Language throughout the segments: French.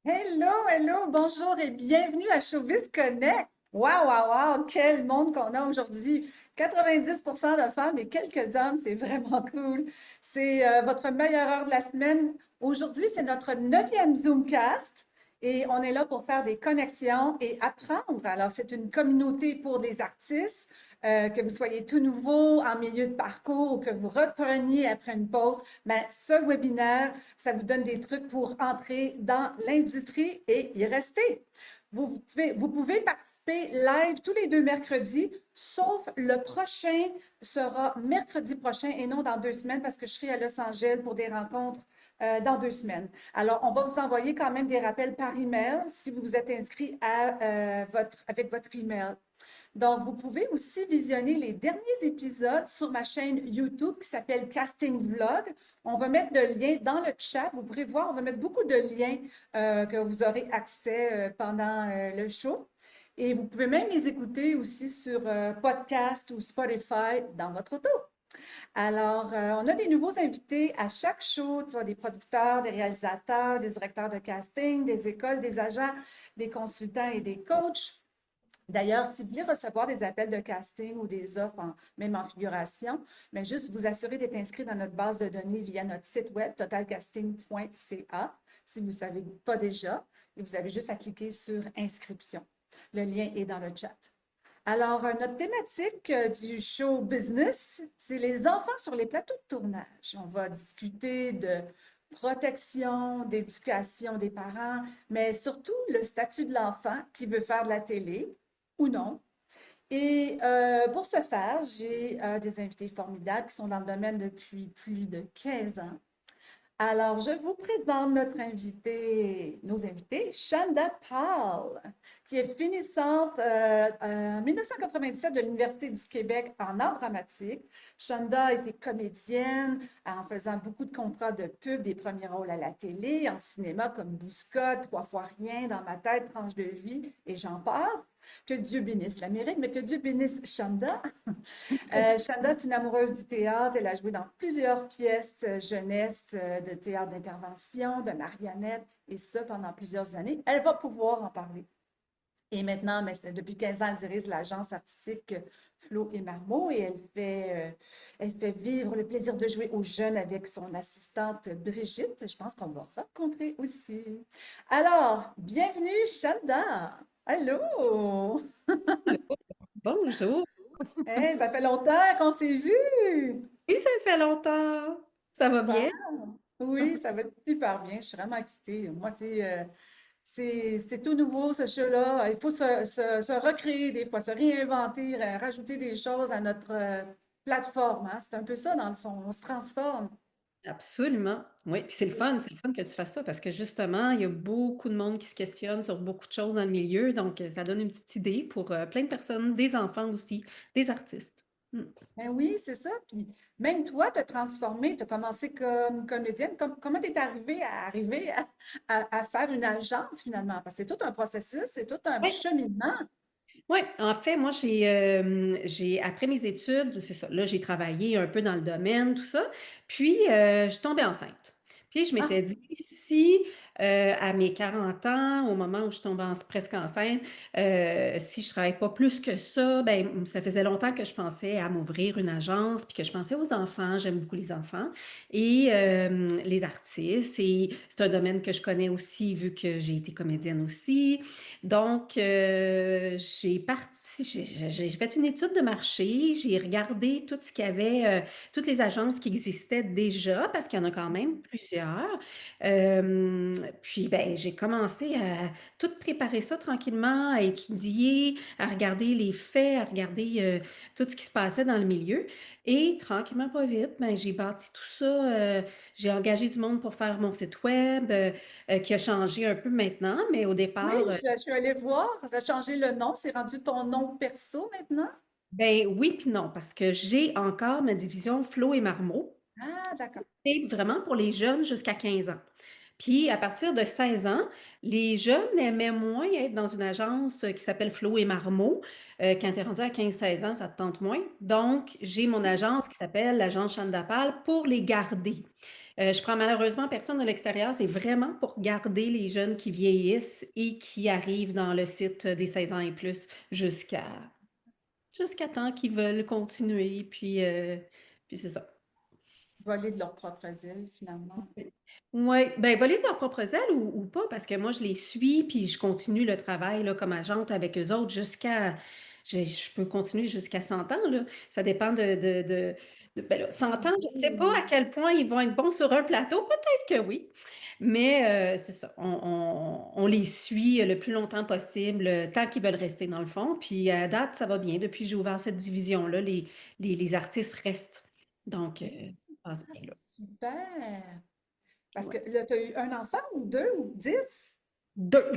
Hello, hello, bonjour et bienvenue à Showbiz Connect. Waouh, waouh, waouh, quel monde qu'on a aujourd'hui. 90% de femmes et quelques hommes, c'est vraiment cool. C'est votre meilleure heure de la semaine. Aujourd'hui, c'est notre neuvième Zoomcast et on est là pour faire des connexions et apprendre. Alors, c'est une communauté pour des artistes, que vous soyez tout nouveau en milieu de parcours ou que vous repreniez après une pause. Mais ce webinaire, ça vous donne des trucs pour entrer dans l'industrie et y rester. Vous pouvez participer live tous les deux mercredis, sauf le prochain sera mercredi prochain et non dans 2 semaines parce que je serai à Los Angeles pour des rencontres dans 2 semaines. Alors, on va vous envoyer quand même des rappels par email si vous vous êtes inscrit avec votre email. Donc, vous pouvez aussi visionner les derniers épisodes sur ma chaîne YouTube qui s'appelle Casting Vlog. On va mettre le lien dans le chat. Vous pourrez voir, on va mettre beaucoup de liens que vous aurez accès pendant le show. Et vous pouvez même les écouter aussi sur podcast ou Spotify dans votre auto. Alors, on a des nouveaux invités à chaque show, tu vois, des producteurs, des réalisateurs, des directeurs de casting, des écoles, des agents, des consultants et des coachs. D'ailleurs, si vous voulez recevoir des appels de casting ou des offres, même en figuration, mais juste vous assurer d'être inscrit dans notre base de données via notre site web totalcasting.ca, si vous ne savez pas déjà, et vous avez juste à cliquer sur inscription. Le lien est dans le chat. Alors, notre thématique du show business, c'est les enfants sur les plateaux de tournage. On va discuter de protection, d'éducation des parents, mais surtout le statut de l'enfant qui veut faire de la télé ou non. Et pour ce faire, j'ai des invités formidables qui sont dans le domaine depuis plus de 15 ans. Alors, je vous présente nos invités, Shanda Pal, qui est finissante en 1997 de l'Université du Québec en art dramatique. Shanda a été comédienne en faisant beaucoup de contrats de pub, des premiers rôles à la télé, en cinéma comme Bouscotte, Trois fois rien, Dans ma tête, Tranche de vie, et j'en passe. Que Dieu bénisse l'Amérique, mais que Dieu bénisse Shanda. Shanda, c'est une amoureuse du théâtre. Elle a joué dans plusieurs pièces jeunesse de théâtre d'intervention, de marionnettes, et ça pendant plusieurs années. Elle va pouvoir en parler. Et maintenant, mais depuis 15 ans, elle dirige l'agence artistique Flo et Marmot et elle fait vivre le plaisir de jouer aux jeunes avec son assistante Brigitte. Je pense qu'on va rencontrer aussi. Alors, bienvenue, Shanda. Allô! Bonjour. Hey, ça fait longtemps qu'on s'est vus! Oui, ça fait longtemps. Ça va bien? Oui, ça va super bien. Je suis vraiment excitée. Moi, c'est tout nouveau, ce show-là. Il faut se recréer des fois, se réinventer, rajouter des choses à notre plateforme, hein. C'est un peu ça, dans le fond. On se transforme. Absolument. Oui, puis c'est le fun que tu fasses ça parce que justement, il y a beaucoup de monde qui se questionne sur beaucoup de choses dans le milieu, donc ça donne une petite idée pour plein de personnes, des enfants aussi, des artistes. Mm. Ben oui, c'est ça. Puis même toi, te transformer, tu as commencé comme comédienne. Comment tu es arrivée à faire une agence finalement? Parce que c'est tout un processus, c'est tout un Oui, cheminement. ouais, en fait, moi, après mes études, c'est ça, là, j'ai travaillé un peu dans le domaine, tout ça, puis je suis tombée enceinte. Puis je Ah, m'étais dit, si à mes 40 ans, au moment où je tombe presque enceinte, si je travaille pas plus que ça, ben, ça faisait longtemps que je pensais à m'ouvrir une agence, puis que je pensais aux enfants, j'aime beaucoup les enfants, et les artistes, et c'est un domaine que je connais aussi, vu que j'ai été comédienne aussi. Donc, j'ai fait une étude de marché, j'ai regardé tout ce qu'il y avait, toutes les agences qui existaient déjà, parce qu'il y en a quand même plusieurs. Puis, ben, j'ai commencé à tout préparer ça tranquillement, à étudier, à regarder les faits, à regarder tout ce qui se passait dans le milieu. Et tranquillement, pas vite, ben, j'ai bâti tout ça. J'ai engagé du monde pour faire mon site web, qui a changé un peu maintenant, mais au oui, départ, je suis allée voir. Ça a changé le nom. C'est rendu ton nom perso maintenant? ben oui puis non, parce que j'ai encore ma division Flo et Marmot. Ah, d'accord. C'est vraiment pour les jeunes jusqu'à 15 ans. Puis à partir de 16 ans, les jeunes aimaient moins être dans une agence qui s'appelle Flo et Marmot. Quand tu es rendu à 15-16 ans, ça te tente moins. Donc, j'ai mon agence qui s'appelle l'agence Chandapal pour les garder. Je prends malheureusement personne de l'extérieur, c'est vraiment pour garder les jeunes qui vieillissent et qui arrivent dans le site des 16 ans et plus jusqu'à temps qu'ils veulent continuer, puis c'est ça. Voler de leurs propres ailes, finalement. Ouais, ben voler de leur propre aile ou pas, parce que moi, je les suis, puis je continue le travail là, comme agente avec eux autres je peux continuer jusqu'à 100 ans, là. Ça dépend ben là, 100 ans, je sais pas à Oui. quel point ils vont être bons sur un plateau, peut-être que oui, mais c'est ça, on les suit le plus longtemps possible, tant qu'ils veulent rester dans le fond, puis à date, ça va bien. Depuis que j'ai ouvert cette division-là, les artistes restent. Donc, ça passe Ah, bien, là. c'est super! Parce Ouais. que là, tu as eu un enfant ou deux ou 10? Deux.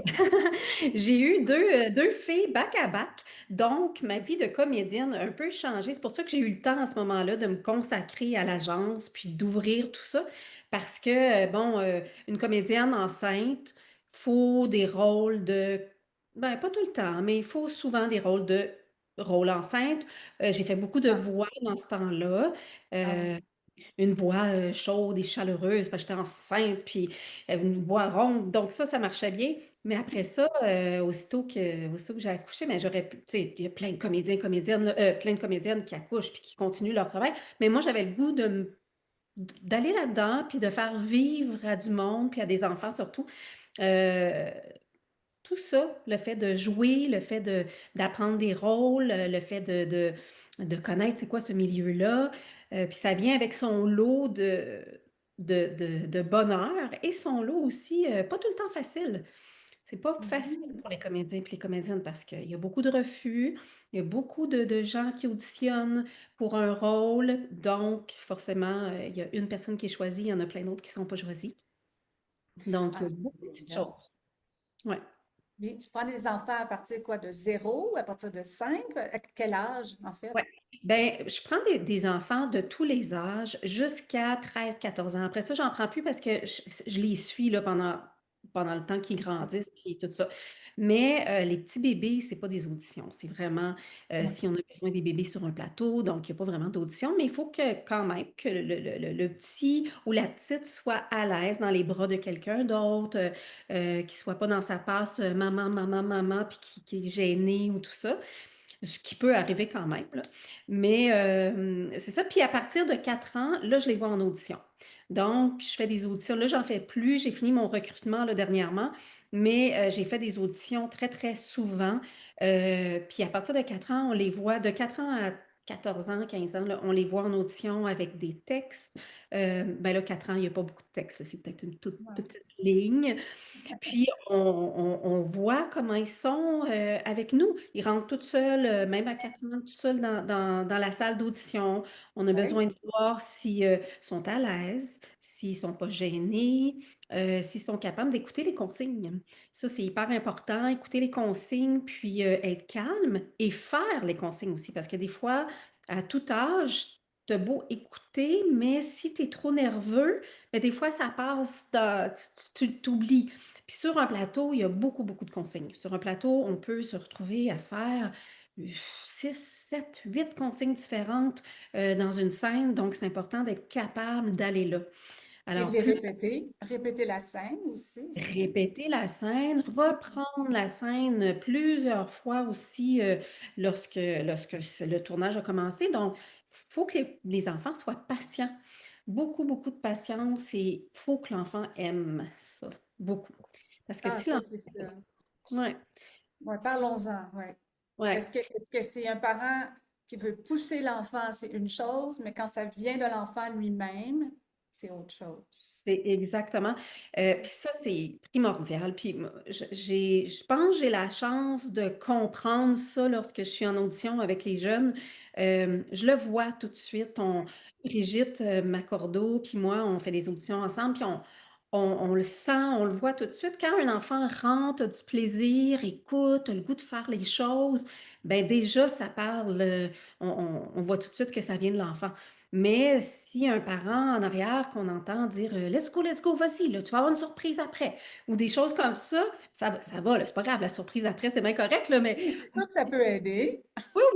J'ai eu deux filles back à back. Donc, ma vie de comédienne a un peu changé. C'est pour ça que j'ai eu le temps à ce moment-là de me consacrer à l'agence puis d'ouvrir tout ça. Parce que, bon, une comédienne enceinte, faut des rôles ben, pas tout le temps, mais il faut souvent des rôles de rôle enceinte. J'ai fait beaucoup de Ah, voix dans ce temps-là. ah oui. Euh, une voix chaude et chaleureuse parce que j'étais enceinte, puis une voix ronde. Donc ça marchait bien. Mais après ça, aussitôt que j'ai accouché, mais j'aurais pu, tu sais, il y a plein de comédiens, comédiennes, là, plein de comédiennes qui accouchent puis qui continuent leur travail. Mais moi, j'avais le goût d'aller là-dedans puis de faire vivre à du monde puis à des enfants surtout. euh, tout ça, le fait de jouer, le fait d'apprendre des rôles, le fait de connaître c'est quoi ce milieu-là, puis ça vient avec son lot de bonheur et son lot aussi, pas tout le temps facile. C'est pas facile Mhm. pour les comédiens et les comédiennes parce qu'il y a beaucoup de refus, il y a beaucoup de gens qui auditionnent pour un rôle, donc forcément, il y a une personne qui est choisie, il y en a plein d'autres qui ne sont pas choisis. Donc, il y Ah, a c'est beaucoup de petites évident. choses. Ouais. Puis, tu prends des enfants à partir quoi, de zéro, à partir de 5? À quel âge, en fait? Ouais. Ben, je prends des enfants de tous les âges jusqu'à 13 14 ans. Après ça, j'en prends plus parce que je les suis là, pendant le temps qu'ils grandissent et tout ça. Mais les petits bébés, c'est pas des auditions. C'est vraiment Ouais. si on a besoin des bébés sur un plateau, donc il n'y a pas vraiment d'audition, mais il faut que quand même que le petit ou la petite soit à l'aise dans les bras de quelqu'un d'autre, qui soit pas dans sa passe maman, maman, maman, puis qui est gêné ou tout ça. Ce qui peut arriver quand même, là. Mais c'est ça. Puis à partir de 4 ans, là, je les vois en audition. Donc, je fais des auditions. Là, j'en fais plus. J'ai fini mon recrutement là, dernièrement, mais j'ai fait des auditions très, très souvent. Puis à partir de 4 ans, on les voit de 4 ans à 14 ans, 15 ans, là, on les voit en audition avec des textes. Ben là, 4 ans, il n'y a pas beaucoup de textes, là. C'est peut-être une toute Ouais. petite ligne. Puis on voit comment ils sont avec nous. Ils rentrent tout seuls, même à 4 ans, tout seuls dans la salle d'audition. On a Ouais. besoin de voir s'ils sont à l'aise, s'ils sont pas gênés, s'ils sont capables d'écouter les consignes. Ça, c'est hyper important, écouter les consignes, puis être calme et faire les consignes aussi. Parce que des fois, à tout âge, t'as beau écouter, mais si tu es trop nerveux, ben des fois, ça passe, tu t'oublies. Puis sur un plateau, il y a beaucoup, beaucoup de consignes. Sur un plateau, on peut se retrouver à faire 6, 7, 8 consignes différentes dans une scène. Donc, c'est important d'être capable d'aller là. Et de Alors, les plus répéter. Répéter la scène aussi, ça. répéter la scène, reprendre la scène plusieurs fois aussi lorsque le tournage a commencé. Donc, il faut que les enfants soient patients. Beaucoup, beaucoup de patience et il faut que l'enfant aime ça. Beaucoup. Parce que Ah, si ça, l'enfant... c'est ça. Ouais. Ouais, parlons-en, ouais. Ouais, Est-ce que c'est un parent qui veut pousser l'enfant, c'est une chose, mais quand ça vient de l'enfant lui-même, c'est autre chose. c'est exactement. Puis ça, c'est primordial. Puis je pense que j'ai la chance de comprendre ça lorsque je suis en audition avec les jeunes. Je le vois tout de suite. Brigitte Macordo, puis moi, on fait des auditions ensemble, puis on le sent, on le voit tout de suite. Quand un enfant rentre, a du plaisir, écoute, a le goût de faire les choses, ben déjà, ça parle. On voit tout de suite que ça vient de l'enfant. Mais si un parent en arrière qu'on entend dire let's go, vas-y, là, tu vas avoir une surprise après, ou des choses comme ça va, là, c'est pas grave, la surprise après, c'est bien correct, là, mais Oui, c'est sûr que ça peut aider.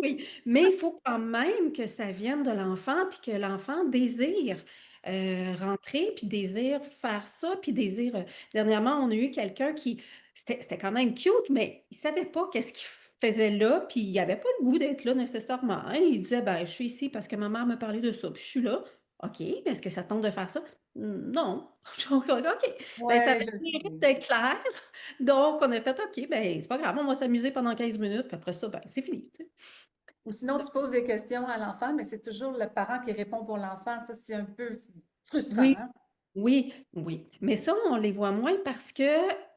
oui, mais il faut quand même que ça vienne de l'enfant puis que l'enfant désire. rentrer, puis désire faire ça, puis désire. Dernièrement, on a eu quelqu'un qui. C'était quand même cute, mais il savait pas qu'est-ce qu'il faisait là, puis il avait pas le goût d'être là nécessairement, hein. Il disait, ben, je suis ici parce que ma mère me parlait de ça, puis je suis là. OK, mais est-ce que ça te tente de faire ça? Non. OK, ben, ça avait Ouais, je le le mérite sais. d'être clair. Donc, on a fait, OK, ben, c'est pas grave, on va s'amuser pendant 15 minutes, puis après ça, ben, c'est fini, tu sais. Ou sinon, tu poses des questions à l'enfant, mais c'est toujours le parent qui répond pour l'enfant. Ça, c'est un peu frustrant, Oui, hein? oui, oui. Mais ça, on les voit moins parce que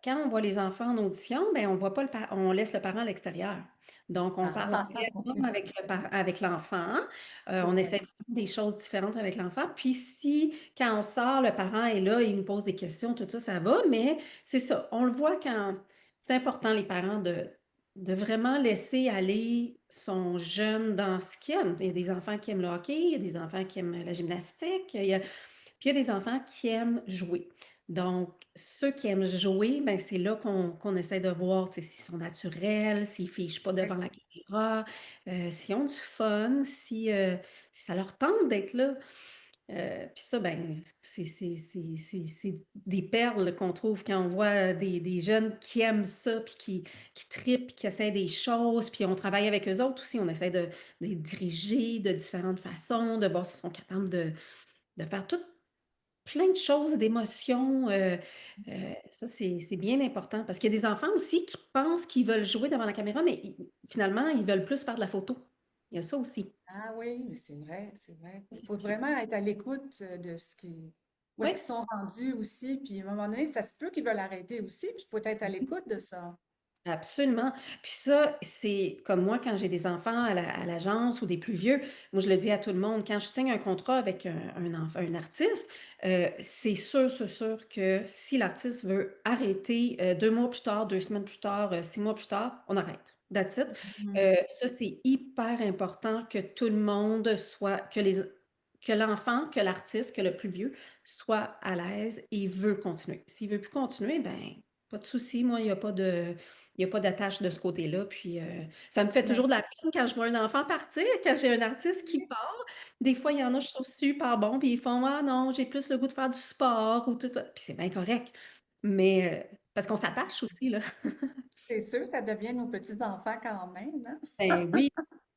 quand on voit les enfants en audition, ben, on voit pas on laisse le parent à l'extérieur. Donc, on parle Ah, vraiment avec avec l'enfant. On ouais. essaie vraiment des choses différentes avec l'enfant. Puis si, quand on sort, le parent est là, il nous pose des questions, tout ça, ça va. Mais c'est ça, on le voit quand c'est important, les parents, de vraiment laisser aller son jeune dans ce qu'il aime. Il y a des enfants qui aiment le hockey, il y a des enfants qui aiment la gymnastique, puis il y a des enfants qui aiment jouer. Donc, ceux qui aiment jouer, ben, c'est là qu'on essaie de voir tu sais, s'ils sont naturels, s'ils ne fichent pas Ouais. devant la caméra, s'ils ont du fun, si ça leur tente d'être là. Puis ça, ben, c'est des perles qu'on trouve quand on voit des jeunes qui aiment ça, puis qui trippent, puis qui essaient des choses, puis on travaille avec eux autres aussi. On essaie de les diriger de différentes façons, de voir s'ils sont capables de faire tout plein de choses, d'émotions. Ça, c'est bien important parce qu'il y a des enfants aussi qui pensent qu'ils veulent jouer devant la caméra, mais finalement, ils veulent plus faire de la photo. Il y a ça aussi. Ah oui, mais c'est vrai, c'est vrai. Il C'est- faut c'est- vraiment être à l'écoute de ce qui, où est-ce Oui. qu'ils sont rendus aussi. Puis à un moment donné, ça se peut qu'ils veulent arrêter aussi, puis il faut être à l'écoute de ça. Absolument. Puis ça, c'est comme moi quand j'ai des enfants à l'agence ou des plus vieux, moi je le dis à tout le monde, quand je signe un contrat avec un artiste, c'est sûr que si l'artiste veut arrêter 2 mois plus tard, 2 semaines plus tard, 6 mois plus tard, on arrête. That's it. Mhm. Ça, c'est hyper important que tout le monde soit, que l'enfant, que l'artiste, que le plus vieux soit à l'aise et veut continuer. S'il veut plus continuer, ben pas de souci. Moi, il y a pas d'attache de ce côté-là. Puis ça me fait toujours Ouais. de la peine quand je vois un enfant partir, quand j'ai un artiste qui part. Des fois, il y en a, je trouve super bon, puis ils font ah non, j'ai plus le goût de faire du sport ou tout ça. Puis c'est bien correct. Mais parce qu'on s'attache aussi, là. C'est sûr, ça devient nos petits-enfants quand même, hein? Ben oui,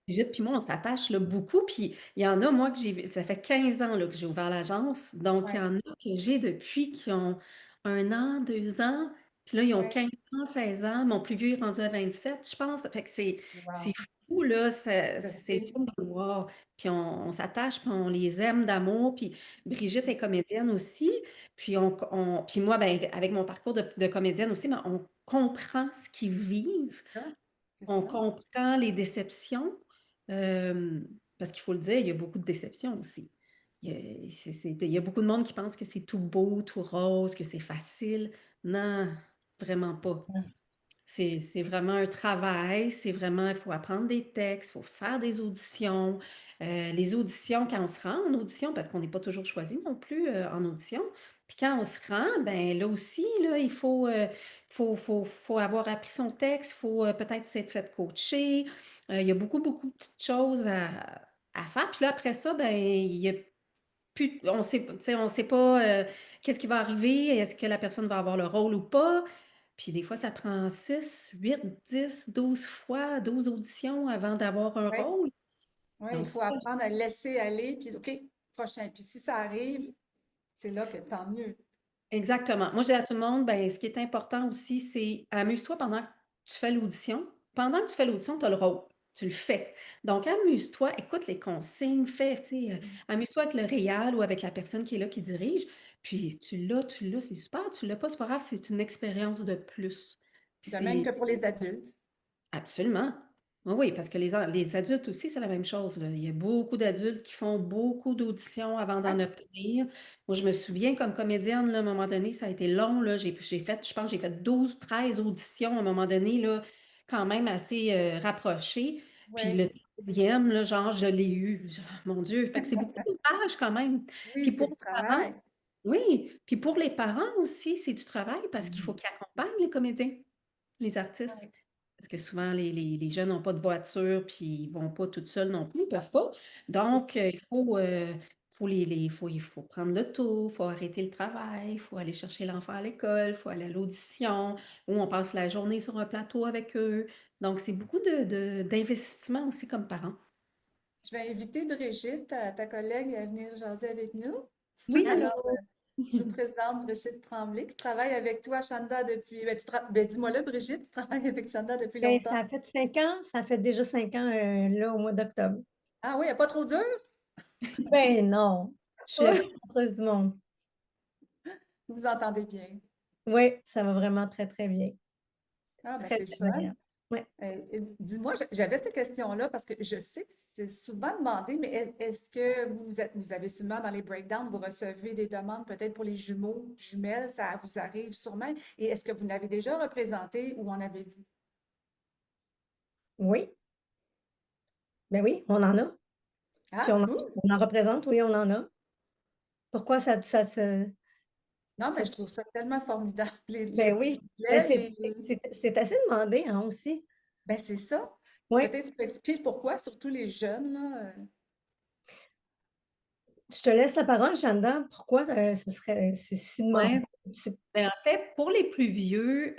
Brigitte puis moi, on s'attache là, beaucoup. Puis il y en a, moi, que ça fait 15 ans là, que j'ai ouvert l'agence. Donc, il y Ouais, en a que j'ai depuis qui ont 1 an, 2 ans. Puis là, ils ont ouais. 15 ans, 16 ans. Mon plus vieux est rendu à 27, je pense. Fait que c'est Wow. fou, là. Je C'est le sais. fun de le voir. Puis on s'attache, puis on les aime d'amour. Puis Brigitte est comédienne aussi. Puis, puis moi, ben, avec mon parcours de comédienne aussi, ben, on comprend ce qu'ils vivent. Ça, c'est On ça. comprend les déceptions, euh, parce qu'il faut le dire, il y a beaucoup de déceptions aussi. Il y a beaucoup de monde qui pense que c'est tout beau, tout rose, que c'est facile. Non, vraiment pas. C'est vraiment un travail, c'est vraiment, il faut apprendre des textes, il faut faire des auditions. Les auditions, quand on se rend en audition, parce qu'on n'est pas toujours choisi non plus en audition, puis quand on se rend, ben là aussi, là, il faut avoir appris son texte, il faut peut-être s'être fait coacher. Il y a beaucoup de petites choses à faire. Puis là, après ça, ben, il y a on sait, tu sais, on sait pas qu'est-ce qui va arriver, est-ce que la personne va avoir le rôle ou pas. Puis des fois, ça prend 6, 8, 10, 12 fois, 12 auditions avant d'avoir un Oui, rôle. oui, il Donc, faut ça, apprendre à laisser aller, puis OK, prochain. Puis si ça arrive, c'est là que tant mieux. exactement. Moi, je dis à tout le monde, ben, ce qui est important aussi, c'est amuse-toi pendant que tu fais l'audition. Pendant que tu fais l'audition, tu as le rôle. Tu le fais. Donc, amuse-toi, écoute les consignes, fais, tu sais, amuse-toi avec le réal ou avec la personne qui est là, qui dirige. Puis, tu l'as, c'est super. Tu l'as pas, c'est pas grave, c'est une expérience de plus. Puis De même c'est que pour les adultes. absolument. Oui, oui, parce que les adultes aussi, c'est la même chose, là. Il y a beaucoup d'adultes qui font beaucoup d'auditions avant Ouais, d'en obtenir. Moi, je me souviens, comme comédienne, là, à un moment donné, ça a été long, là. J'ai fait, je pense, j'ai fait 12, 13 auditions à un moment donné, là, quand même assez rapprochées. Puis ouais. le 13e, là, genre, je l'ai eu. Mon Dieu, fait que c'est beaucoup de pages quand même. Puis Oui, c'est pour du les parents, travail. oui, puis pour les parents aussi, c'est du travail parce qu'il faut Mhm. qu'ils accompagnent les comédiens, les artistes. Ouais, Parce que souvent, les jeunes n'ont pas de voiture, puis ils vont pas tout seuls non plus, ils peuvent pas. c'est Donc, ça. il faut prendre l'auto, il faut arrêter le travail, il faut aller chercher l'enfant à l'école, il faut aller à l'audition, ou on passe la journée sur un plateau avec eux. Donc, c'est beaucoup d'investissement aussi comme parent. Je vais inviter Brigitte, ta collègue, à venir jaser avec nous. Oui, allô? Alors, je vous présente Brigitte Tremblay, qui travaille avec toi, Chanda, depuis. Dis-moi là, Brigitte, tu travailles avec Chanda depuis Ben, longtemps. ça a fait 5 ans, ça fait déjà 5 ans là au mois d'octobre. Ah oui, elle n'est pas trop dure? Ben non, je suis la plus chanceuse du monde. Vous vous entendez bien. Oui, ça va vraiment très, très bien. Ah, ben Très, c'est le très fun. agréable. Ouais. Dis-moi, j'avais cette question-là parce que je sais que c'est souvent demandé, mais est-ce que vous avez souvent dans les breakdowns, vous recevez des demandes peut-être pour les jumeaux, jumelles, ça vous arrive sûrement. Et est-ce que vous n'avez déjà représenté ou en avez-vous? Oui, ben oui, on en a. Puis Ah, cool! on en représente, oui, on en a. Pourquoi Non, mais ça je trouve ça tellement formidable. Les ben petits oui, ben gilets, c'est assez demandé, hein, aussi. ben c'est ça. Oui, Peut-être tu peux expliquer pourquoi, surtout les jeunes, là. je te laisse la parole, Chanda. Pourquoi, c'est si demandé? Ouais. C'est Ben, en fait, pour les plus vieux,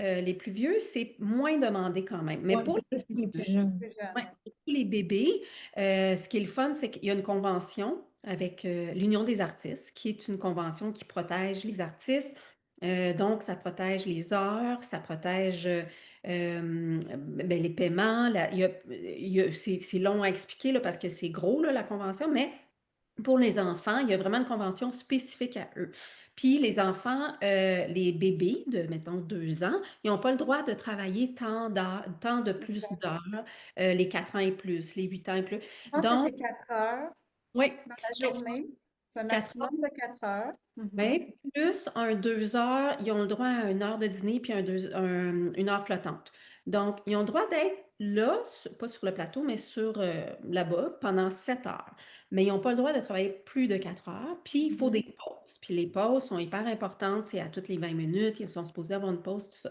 c'est moins demandé quand même. Mais Ouais, pour c'est plus les pour les plus plus jeunes, jeunes. Plus jeunes, ouais, ouais. surtout les bébés, ce qui est le fun, c'est qu'il y a une convention avec l'Union des artistes, qui est une convention qui protège les artistes. Donc, ça protège les heures, ça protège ben, les paiements. C'est long à expliquer là, parce que c'est gros, là, la convention, mais pour les enfants, il y a vraiment une convention spécifique à eux. Puis les enfants, les bébés de, mettons, 2 ans, ils n'ont pas le droit de travailler tant de plus OK. d'heures, les 4 ans et plus, les 8 ans et plus. Je pense que Donc, c'est 4 heures oui, dans la 4 journée. C'est un 4 maximum de 4 heures. Mhm. oui, plus un 2 heures, ils ont le droit à 1 heure de dîner puis une heure flottante. Donc, ils ont le droit d'être là, pas sur le plateau, mais sur là-bas pendant 7 heures. Mais ils n'ont pas le droit de travailler plus de 4 heures. Puis, il faut des Mhm. pauses. Puis, les pauses sont hyper importantes. C'est à toutes les 20 minutes. Ils sont supposés avoir une pause, tout ça.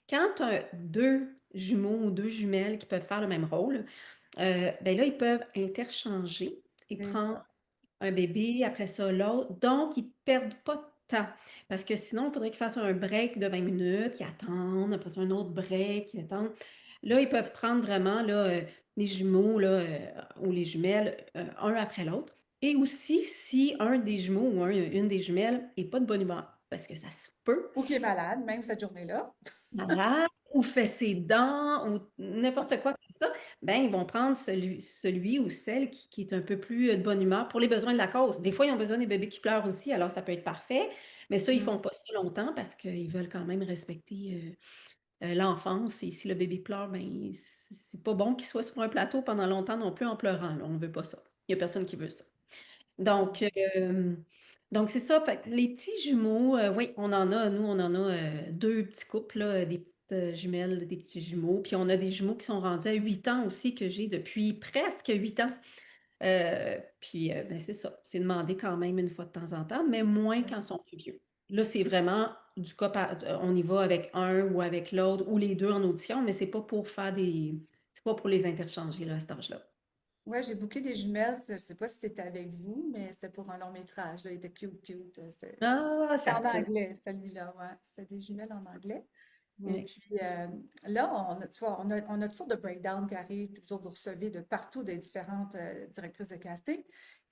Quand tu as deux jumeaux ou deux jumelles qui peuvent faire le même rôle, ben là, ils peuvent interchanger et C'est prendre ça. un bébé, après ça l'autre. Donc, ils ne perdent pas de temps. Parce que sinon, il faudrait qu'ils fassent un break de 20 minutes, ils attendent, après ça, un autre break, ils attendent. Là, ils peuvent prendre vraiment là, les jumeaux là, ou les jumelles, un après l'autre. Et aussi, si un des jumeaux ou une des jumelles n'est pas de bonne humeur, parce que ça se peut, Ou qui est malade, même cette journée-là. malade ou fait ses dents ou n'importe quoi comme ça, ben, ils vont prendre celui ou celle qui est un peu plus de bonne humeur pour les besoins de la cause. Des fois, ils ont besoin des bébés qui pleurent aussi, alors ça peut être parfait, mais ça, ils Mm. font pas ça longtemps parce qu'ils veulent quand même respecter l'enfance. Et si le bébé pleure, ben, c'est pas bon qu'il soit sur un plateau pendant longtemps non plus en pleurant, là. On veut pas ça. Il y a personne qui veut ça. Donc, euh, donc c'est ça. Fait que les petits jumeaux, oui, on en a, nous, on en a deux petits couples, là, des petites jumelles, des petits jumeaux. Puis on a des jumeaux qui sont rendus à 8 ans aussi, que j'ai depuis presque 8 ans. Ben, c'est ça. C'est demandé quand même une fois de temps en temps, mais moins quand ils sont plus vieux. Là, c'est vraiment du cas on y va avec un ou avec l'autre ou les deux en audition, mais c'est pas pour faire c'est pas pour les interchanger là, à cet âge-là. Ouais, j'ai booké des jumelles. Je sais pas si c'était avec vous, mais c'était pour un long métrage. Là. Il était cute, cute. Ah, C'était ça en se peut. anglais, celui-là, ouais. C'était des jumelles en anglais. Et Ouais. puis là, tu vois, on a toutes sortes de breakdowns qui arrivent, puis vous autres, vous recevez de partout des différentes directrices de casting.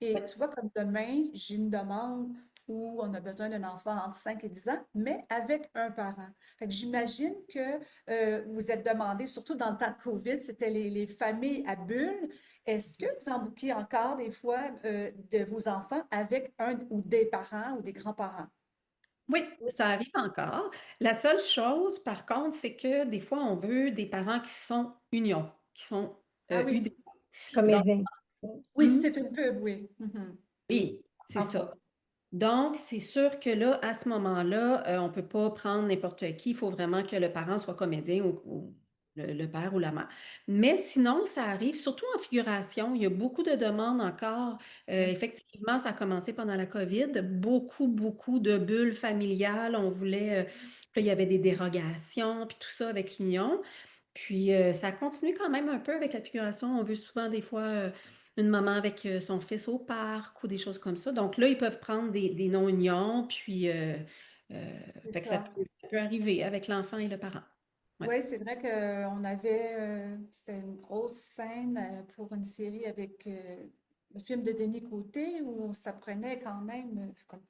Et tu vois, comme demain, j'ai une demande où on a besoin d'un enfant entre 5 et 10 ans, mais avec un parent. Fait que j'imagine que vous êtes demandé, surtout dans le temps de COVID, c'était les familles à bulles. Est-ce que vous en bouquez encore des fois de vos enfants avec un ou des parents ou des grands-parents? Oui, ça arrive encore. La seule chose, par contre, c'est que des fois, on veut des parents qui sont unions, qui sont Ah oui. UD. Donc, Comédien. Oui, si c'est une pub, oui. Mhm. oui, c'est Entre ça. autres. Donc, c'est sûr que là, à ce moment-là, on ne peut pas prendre n'importe qui. Il faut vraiment que le parent soit comédien ou le père ou la mère. Mais sinon, ça arrive, surtout en figuration. Il y a beaucoup de demandes encore. Oui. Effectivement, ça a commencé pendant la COVID. Beaucoup, beaucoup de bulles familiales. On voulait, puis là, il y avait des dérogations, puis tout ça avec l'union. Puis ça continue quand même un peu avec la figuration. On veut souvent des fois une maman avec son fils au parc ou des choses comme ça. Donc là, ils peuvent prendre des non-unions, puis C'est fait que ça. ça peut arriver avec l'enfant et le parent. Ouais. Oui, c'est vrai qu'on avait, c'était une grosse scène pour une série avec le film de Denis Côté où ça prenait quand même, comme,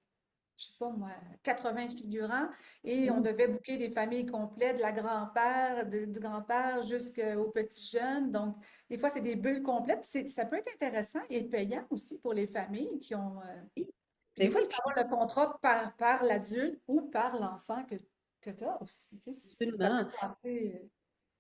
je sais pas moi, 80 figurants et on Mhm. devait booker des familles complètes, de la grand-père, du grand-père jusqu'aux petits jeunes. Donc, des fois, c'est des bulles complètes. Ça peut être intéressant et payant aussi pour les familles qui ont. Puis des Ben fois, oui, tu peux puis avoir le contrat par l'adulte ou par l'enfant que tu as aussi. Tu sais, ça peut absolument. passer.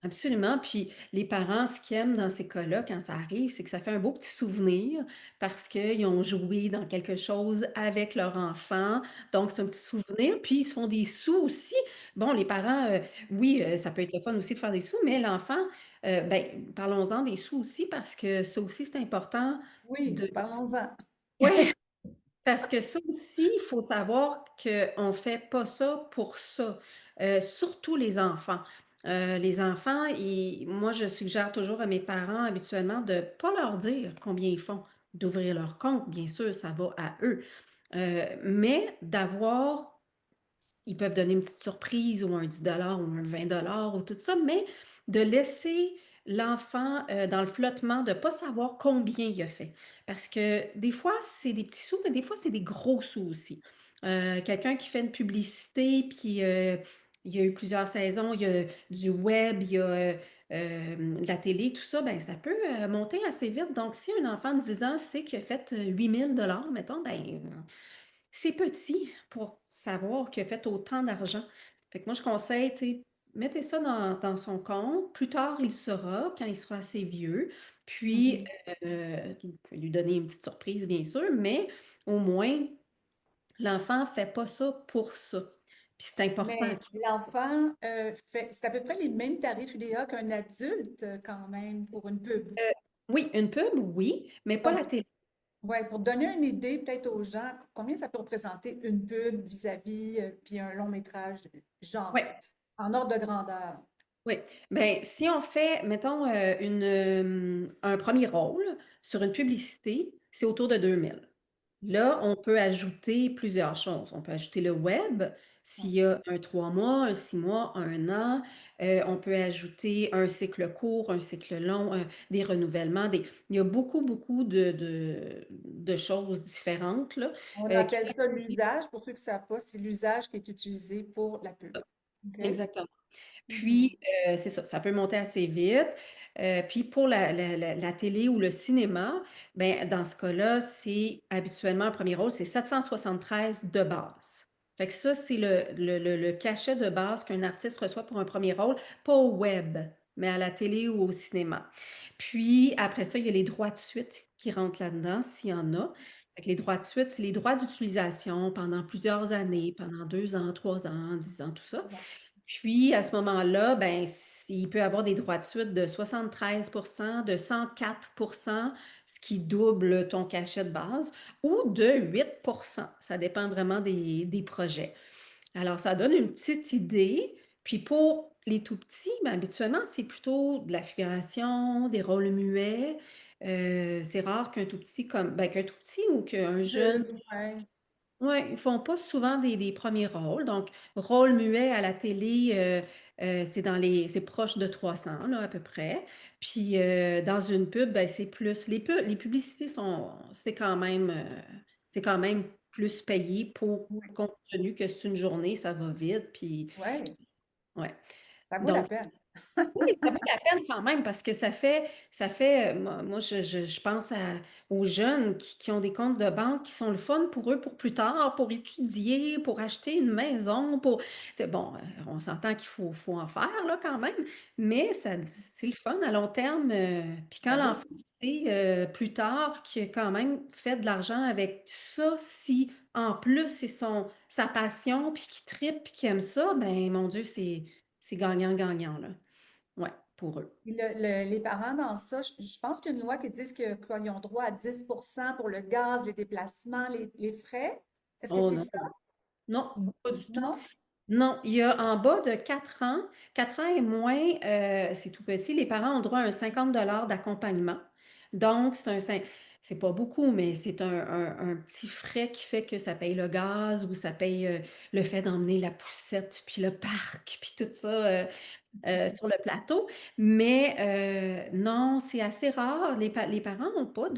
Absolument. Puis les parents, ce qu'ils aiment dans ces cas-là, quand ça arrive, c'est que ça fait un beau petit souvenir parce qu'ils ont joué dans quelque chose avec leur enfant. Donc, c'est un petit souvenir. Puis, ils se font des sous aussi. Bon, les parents, oui, ça peut être le fun aussi de faire des sous, mais l'enfant, ben, parlons-en des sous aussi parce que ça aussi, c'est important Oui, de... parlons-en. Ouais, parce que ça aussi, il faut savoir qu'on ne fait pas ça pour ça. Surtout les enfants. Les enfants, moi, je suggère toujours à mes parents habituellement de ne pas leur dire combien ils font, d'ouvrir leur compte, bien sûr, ça va à eux. Mais d'avoir ils peuvent donner une petite surprise ou un 10 ou un 20 ou tout ça, mais de laisser l'enfant dans le flottement, de ne pas savoir combien il a fait. Parce que des fois, c'est des petits sous, mais des fois, c'est des gros sous aussi. Quelqu'un qui fait une publicité, puis il y a eu plusieurs saisons, il y a du web, il y a de la télé, tout ça, ben, ça peut monter assez vite. Donc, si un enfant de 10 ans sait qu'il a fait 8 000 mettons, ben, c'est petit pour savoir qu'il a fait autant d'argent. Fait que moi, je conseille, tu sais, mettez ça dans son compte. Plus tard, il saura quand il sera assez vieux. Puis, Mhm. vous pouvez lui donner une petite surprise, bien sûr, mais au moins, l'enfant ne fait pas ça pour ça. Puis c'est important. Mais l'enfant c'est à peu près les mêmes tarifs UDA qu'un adulte quand même pour une pub. Euh, oui, une pub, oui, mais pas la Donc, télé. ouais, pour donner une idée peut-être aux gens, combien ça peut représenter une pub vis-à-vis puis un long métrage, Oui. genre, en ordre de grandeur. Oui. Ben, si on fait, mettons, un premier rôle sur une publicité, c'est autour de 2 000. Là, on peut ajouter plusieurs choses. On peut ajouter le web, s'il Ouais. y a un 3 mois, un 6 mois, un an. On peut ajouter un cycle court, un cycle long, des renouvellements. Il y a beaucoup, beaucoup de choses différentes là, On qui appelle peuvent ça l'usage. Pour ceux qui ne savent pas, c'est l'usage qui est utilisé pour la pub. OK? exactement. Mhm. Puis, c'est ça, ça peut monter assez vite. Puis pour la télé ou le cinéma, ben, dans ce cas-là, c'est habituellement un premier rôle, c'est 773 de base. Fait que ça, c'est le cachet de base qu'un artiste reçoit pour un premier rôle, pas au web, mais à la télé ou au cinéma. Puis après ça, il y a les droits de suite qui rentrent là-dedans, s'il y en a. Fait que les droits de suite, c'est les droits d'utilisation pendant plusieurs années, pendant 2 ans, 3 ans, 10 ans, tout ça. Bon. Puis, à ce moment-là, ben, il peut avoir des droits de suite de 73 de 104 ce qui double ton cachet de base, ou de 8 ça dépend vraiment des projets. Alors, ça donne une petite idée. Puis pour les tout petits, ben, habituellement, c'est plutôt de la figuration, des rôles muets. C'est rare qu'un tout petit comme ben, qu'un tout petit ou qu'un jeune. Ouais. Oui, ils font pas souvent des premiers rôles. Donc, rôle muet à la télé, c'est proche de 300 là, à peu près. Puis dans une pub, ben, c'est plus. Les publicités c'est quand même plus payé pour Oui. compte tenu que c'est une journée, ça va vite. Puis Ouais, ouais. ça vaut la Donc, peine. oui, ça vaut la peine quand même parce que ça fait, moi, je pense aux jeunes qui ont des comptes de banque qui sont le fun pour eux pour plus tard, pour étudier, pour acheter une maison, bon, on s'entend qu'il faut en faire là quand même, mais c'est le fun à long terme. Puis quand Ben oui. l'enfant sait plus tard qu'il a quand même fait de l'argent avec ça, si en plus c'est sa passion, puis qu'il tripe, puis qu'il aime ça, ben mon Dieu, c'est gagnant-gagnant, là. Ouais, pour eux. Puis les parents dans ça, je pense qu'il y a une loi qui dit qu'ils ont droit à 10% pour le gaz, les déplacements, les frais. Est-ce que Oh c'est non, ça? non, pas du tout. Non? Non, il y a en bas de 4 ans et moins, c'est tout petit, les parents ont droit à un 50 d'accompagnement. Donc, c'est pas beaucoup, mais c'est un petit frais qui fait que ça paye le gaz ou ça paye le fait d'emmener la poussette, puis le parc, puis tout ça sur le plateau. Mais non, c'est assez rare. Les parents ont pas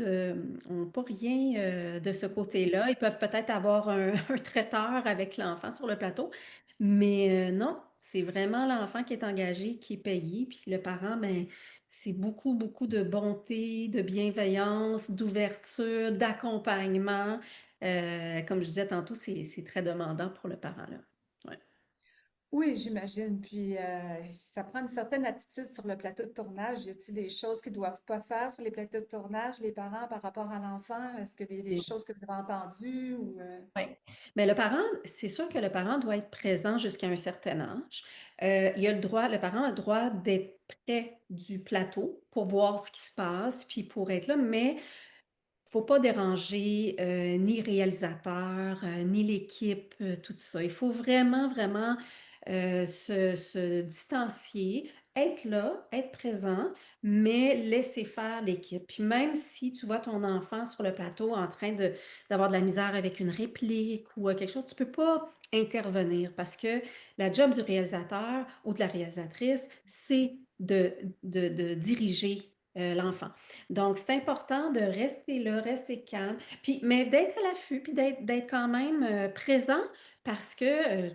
rien de ce côté-là. Ils peuvent peut-être avoir un traiteur avec l'enfant sur le plateau, mais non, c'est vraiment l'enfant qui est engagé, qui est payé, puis le parent, ben, c'est beaucoup, beaucoup de bonté, de bienveillance, d'ouverture, d'accompagnement. Comme je disais tantôt, c'est très demandant pour le parent, là. Ouais. Oui, j'imagine. Puis, ça prend une certaine attitude sur le plateau de tournage. Y a-t-il des choses qu'ils doivent pas faire sur les plateaux de tournage, les parents, par rapport à l'enfant? Est-ce qu'il y a des choses que vous avez entendues ou, Oui. Mais le parent, c'est sûr que le parent doit être présent jusqu'à un certain âge. Le parent a le droit d'être près du plateau pour voir ce qui se passe, puis pour être là, mais faut pas déranger ni le réalisateur, ni l'équipe, tout ça. Il faut vraiment, vraiment se distancier, être là, être présent, mais laisser faire l'équipe. Puis même si tu vois ton enfant sur le plateau en train d'avoir de la misère avec une réplique ou quelque chose, tu peux pas intervenir parce que la job du réalisateur ou de la réalisatrice, c'est de diriger l'enfant. Donc, c'est important de rester là, rester calme, puis, mais d'être à l'affût, puis d'être quand même présent parce que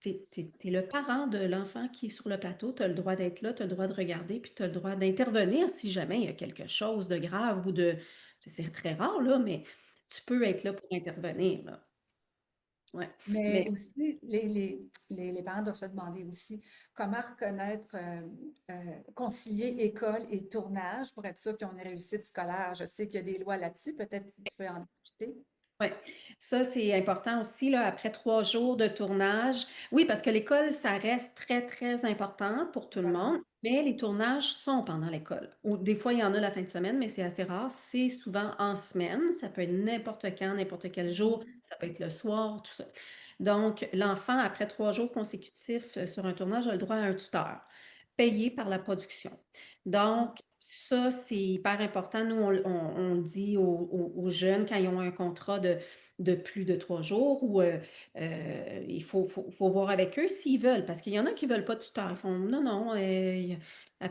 t'es le parent de l'enfant qui est sur le plateau, tu as le droit d'être là, tu as le droit de regarder, puis tu as le droit d'intervenir si jamais il y a quelque chose de grave ou de... C'est très rare, là, mais tu peux être là pour intervenir, là. Ouais. mais Mais aussi, les parents doivent se demander aussi comment reconnaître, concilier école et tournage pour être sûr qu'ils ont une réussite scolaire. Je sais qu'il y a des lois là-dessus, peut-être que vous pouvez en discuter. oui, ça c'est important aussi, là, après 3 jours de tournage. Oui, parce que l'école, ça reste très, très important pour tout le Voilà. monde, mais les tournages sont pendant l'école. Ou des fois, il y en a la fin de semaine, mais c'est assez rare. C'est souvent en semaine. Ça peut être n'importe quand, n'importe quel jour. Mhm. Ça peut être le soir, tout ça. Donc, l'enfant, après 3 jours consécutifs sur un tournage, a le droit à un tuteur payé par la production. Donc, ça, c'est hyper important. Nous, on le dit aux jeunes quand ils ont un contrat de plus de 3 jours ou il faut voir avec eux s'ils veulent, parce qu'il y en a qui ne veulent pas de tuteur. Ils font non, non, elle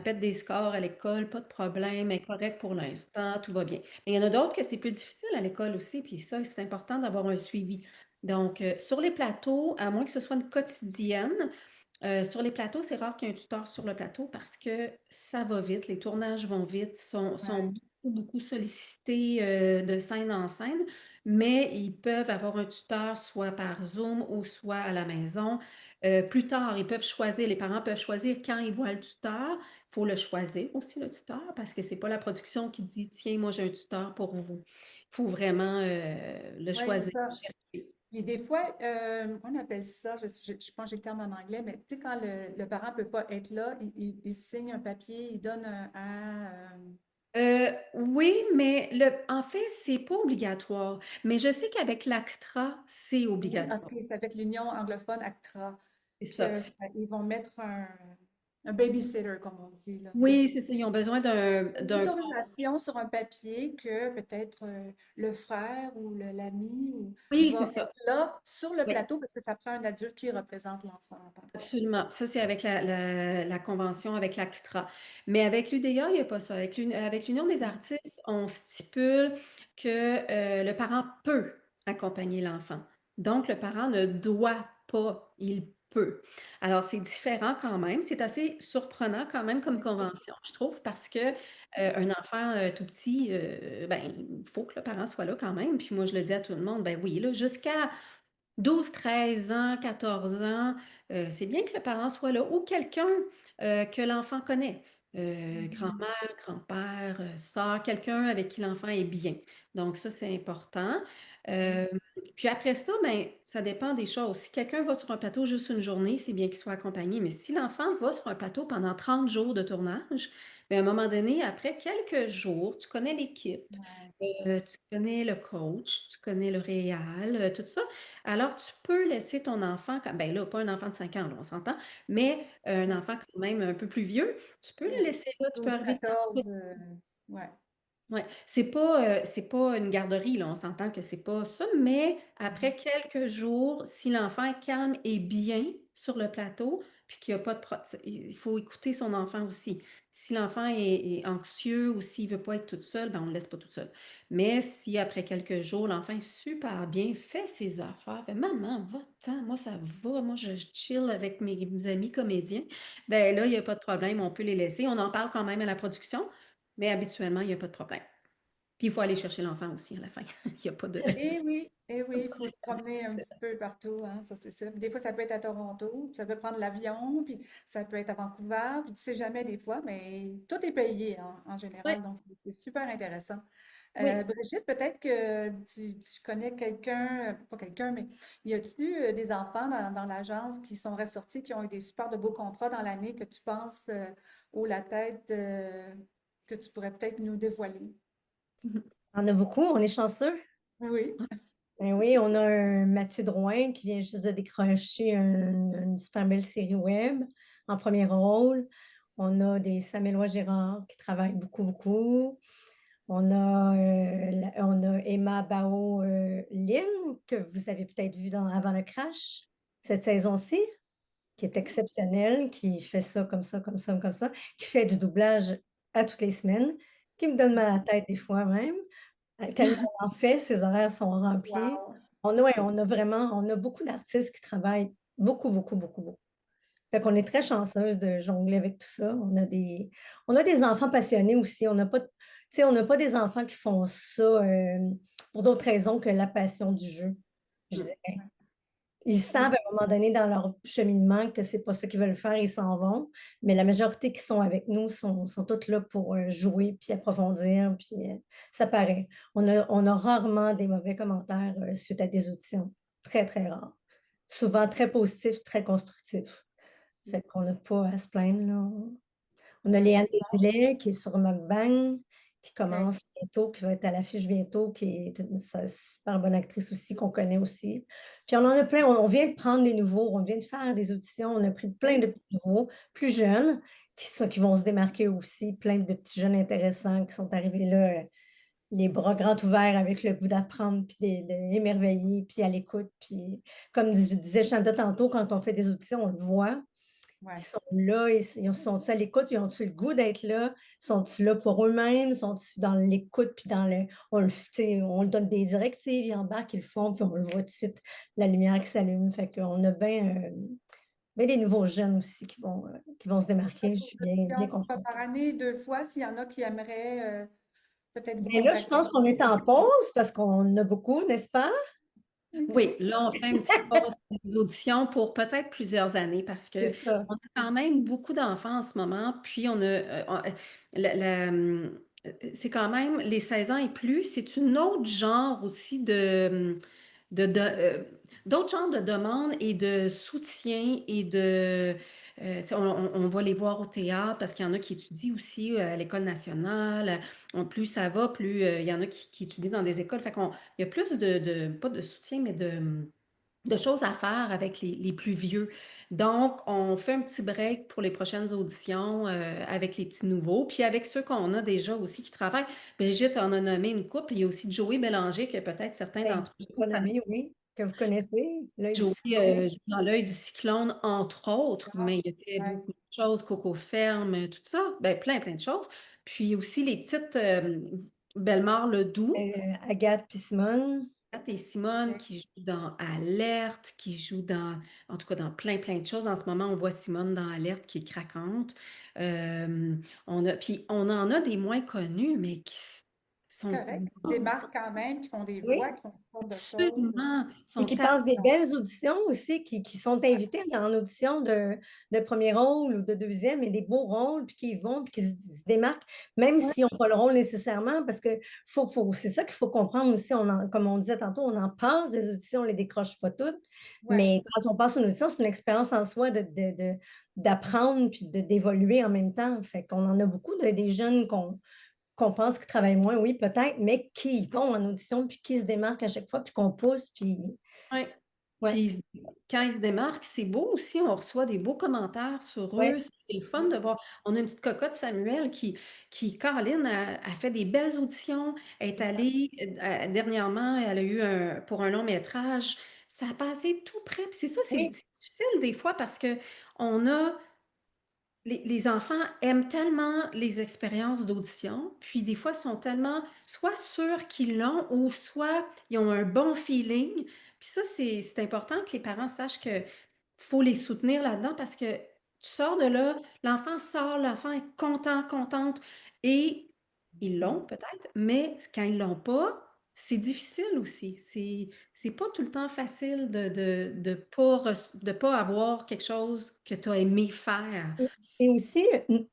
pète des scores à l'école, pas de problème, elle est correcte pour l'instant, tout va bien. Mais il y en a d'autres que c'est plus difficile à l'école aussi, puis ça, c'est important d'avoir un suivi. Donc, sur les plateaux, à moins que ce soit une quotidienne, sur les plateaux, c'est rare qu'il y ait un tuteur sur le plateau parce que ça va vite, les tournages vont vite, sont Ouais. beaucoup, beaucoup sollicités de scène en scène, mais ils peuvent avoir un tuteur soit par Zoom ou soit à la maison. Plus tard, ils peuvent choisir, les parents peuvent choisir quand ils voient le tuteur. Il faut le choisir aussi, le tuteur, parce que c'est pas la production qui dit, tiens, moi j'ai un tuteur pour vous. Il faut vraiment le Ouais, c'est choisir. ça. Et des fois, on appelle ça, je pense que j'ai le terme en anglais, mais tu sais, quand le parent ne peut pas être là, il signe un papier, il donne Oui, mais en fait, c'est pas obligatoire. Mais je sais qu'avec l'ACTRA, c'est oui, parce obligatoire. que c'est avec l'Union anglophone ACTRA C'est ça. que ils vont mettre un babysitter, comme on dit, là. Oui, c'est ça. Ils ont besoin Une d'un autorisation sur un papier que peut-être le frère ou l'ami Oui, c'est va ça. être là sur le Oui, plateau parce que ça prend un adulte qui représente l'enfant en tant que tel. absolument. Ça, c'est avec la convention avec l'ACTRA. Mais avec l'UDA, il n'y a pas ça. Avec l'Union des Mm. artistes, on stipule que le parent peut accompagner l'enfant. Donc, le parent ne doit pas, il peut. Alors, c'est différent quand même. C'est assez surprenant quand même comme Ouais. convention, je trouve, parce que un enfant tout petit, ben, il faut que le parent soit là quand même. Puis moi, je le dis à tout le monde, ben oui, là, jusqu'à 12, 13 ans, 14 ans, c'est bien que le parent soit là ou quelqu'un que l'enfant connaît. Mhm. Grand-mère, grand-père, sœur, quelqu'un avec qui l'enfant est bien. Donc ça, c'est important. Mhm. Euh, Puis après ça, ben, ça dépend des choses. Si quelqu'un va sur un plateau juste une journée, c'est bien qu'il soit accompagné. Mais si l'enfant va sur un plateau pendant 30 jours de tournage, ben, à un moment donné, après quelques jours, tu connais l'équipe, Ouais, c'est ça. tu connais le coach, tu connais le réal, tout ça. Alors, tu peux laisser ton enfant, ben là, pas un enfant de 5 ans, là, on s'entend, mais un Ouais. enfant quand même un peu plus vieux, tu peux le Ouais. laisser là, tu peux 12, arriver. 14, ouais. Ouais, c'est pas une garderie, là, on s'entend que c'est pas ça, mais après quelques jours, si l'enfant est calme et bien sur le plateau, puis qu'il y a pas de il faut écouter son enfant aussi. Si l'enfant est anxieux ou s'il veut pas être toute seule, ben, on le laisse pas toute seule. Mais si après quelques jours, l'enfant est super bien, fait ses affaires, fait: «Maman, va-t'en, moi ça va, moi je chill avec mes amis comédiens», ben là, il y a pas de problème, on peut les laisser. On en parle quand même à la production, mais habituellement, il y a pas de problème. Puis il faut aller chercher l'enfant aussi à la fin. Il y a pas de Eh oui, il faut se promener un petit peu partout, hein, ça c'est ça. Des fois, ça peut être à Toronto, puis ça peut prendre l'avion, puis ça peut être à Vancouver, puis tu sais jamais des fois, mais tout est payé en ouais, général, donc c'est super intéressant. oui. Brigitte, peut-être que tu connais quelqu'un, pas quelqu'un, mais y a-tu des enfants dans l'agence qui sont ressortis, qui ont eu des super de beaux contrats dans l'année que tu penses haut la tête, que tu pourrais peut-être nous dévoiler? Mmh. On a beaucoup, on est chanceux. Oui. Ben oui, on a un Mathieu Drouin qui vient juste de décrocher une super belle série web en premier rôle. On a des Samuel Gérard qui travaillent beaucoup, beaucoup. On a Emma Bao Lin, que vous avez peut-être vu dans Avant le crash, cette saison-ci, qui est OK. exceptionnelle, qui fait ça, comme ça, comme ça, comme ça, qui fait du doublage à toutes les semaines, qui me donne mal à la tête des fois même. Tellement on en fait, ses horaires sont remplis. Wow. Ouais, on a beaucoup d'artistes qui travaillent beaucoup, beaucoup, beaucoup, beaucoup. Fait qu'on est très chanceuse de jongler avec tout ça. On a des enfants passionnés aussi. On n'a pas, tu sais, on n'a pas des enfants qui font ça pour d'autres raisons que la passion du jeu. Je dirais. Ils savent à un moment donné dans leur cheminement que c'est pas ça qu'ils veulent faire, ils s'en vont. Mais la majorité qui sont avec nous sont toutes là pour jouer puis approfondir, puis ça paraît. On a rarement des mauvais commentaires suite à des auditions. Très, très rare. Souvent très positifs, très constructifs. Fait qu'on n'a pas à se plaindre, là. On a Ben, Léane c'est Desilets qui est sur Mukbang, qui OK. commence bientôt, qui va être à l'affiche bientôt, qui est une super bonne actrice aussi, qu'on connaît aussi. Puis on en a plein, on vient de prendre des nouveaux, on vient de faire des auditions, on a pris plein de Oui. petits nouveaux, plus jeunes, qui vont se démarquer aussi, plein de petits jeunes intéressants qui sont arrivés là, les bras grands ouverts avec le goût d'apprendre, puis d'émerveiller, puis à l'écoute. Puis comme disait Chanda tantôt, quand on fait des auditions, on le voit. Ils Ouais. sont là, ils sont-ils à l'écoute? Ils ont-tu le goût d'être là? Sont-ils là pour eux-mêmes? Sont-ils dans l'écoute? Puis dans le, tu sais, on leur donne des directives, ils embarquent, ils le font, puis on le voit tout de suite, la lumière qui s'allume. Fait qu'on a bien des nouveaux jeunes aussi qui vont se démarquer. Je Faites-vous suis des bien auditions contente. par année, 2 fois, s'il y en a qui aimeraient peut-être vous Mais là, je pense contacter. qu'on est en pause parce qu'on a beaucoup, n'est-ce pas? OK. Oui, là, on fait une petite pause pour les auditions pour peut-être plusieurs années parce C'est que ça. on a quand même beaucoup d'enfants en ce moment, puis on a, c'est quand même les 16 ans et plus, c'est une autre genre aussi de d'autres genres de demandes et de soutien et tu sais, on va les voir au théâtre parce qu'il y en a qui étudient aussi à l'École nationale. Plus ça va, plus il y en a qui étudient dans des écoles. Fait qu'on, il y a plus pas de soutien, mais de choses à faire avec les plus vieux. Donc, on fait un petit break pour les prochaines auditions avec les petits nouveaux, puis avec ceux qu'on a déjà aussi qui travaillent. Brigitte en a nommé une couple. Il y a aussi Joey Bélanger, que peut-être certains Ben, d'entre vous mon connaissent. ami, oui, que vous connaissez, l'œil du Joey cyclone. joue dans l'œil du cyclone, entre autres, Wow. mais il y a fait Ouais. beaucoup de choses, Coco Ferme, tout ça, ben, plein, plein de choses. Puis aussi les petites Bellemare Ledoux. Agathe puis Simone. Kat et Simone OK. qui jouent dans Alerte, qui jouent en tout cas, dans plein, plein de choses. En ce moment, on voit Simone dans Alerte qui est craquante. Euh, puis on en a des moins connus, mais C'est sont correct. Ils se démarquent quand même, qui font des Oui. voix, qui font toutes sortes de choses. absolument, Et sont qui passent des tellement belles auditions aussi, qui sont Ouais. invités en audition de premier rôle ou de deuxième, et des beaux rôles, puis qui y vont, puis qui se démarquent, même ouais, s'ils n'ont pas le rôle nécessairement, parce que c'est ça qu'il faut comprendre aussi. Comme on disait tantôt, on en passe des auditions, on ne les décroche pas toutes, Ouais. mais quand on passe une audition, c'est une expérience en soi d'apprendre puis d'évoluer en même temps. Fait qu'on en a beaucoup des jeunes qu'on pense qu'ils travaillent moins, oui, peut-être, mais qui vont en audition, puis qui se démarquent à chaque fois, puis qu'on pousse, puis ouais. Ouais, Puis quand ils se démarquent, c'est beau aussi, on reçoit des beaux commentaires sur eux. ouais, C'est le fun de voir. On a une petite cocotte, Samuel, Caroline, a fait des belles auditions. Elle est allée dernièrement, elle a eu pour un long métrage. Ça a passé tout près. Puis c'est ça, c'est oui, difficile des fois parce que on a les enfants aiment tellement les expériences d'audition, puis des fois, ils sont tellement soit sûrs qu'ils l'ont ou soit ils ont un bon feeling. Puis ça, c'est important que les parents sachent que faut les soutenir là-dedans parce que tu sors de là, l'enfant sort, l'enfant est content, contente et ils l'ont peut-être, mais quand ils l'ont pas, c'est difficile aussi. C'est pas tout le temps facile de pas avoir quelque chose que tu as aimé faire. et aussi,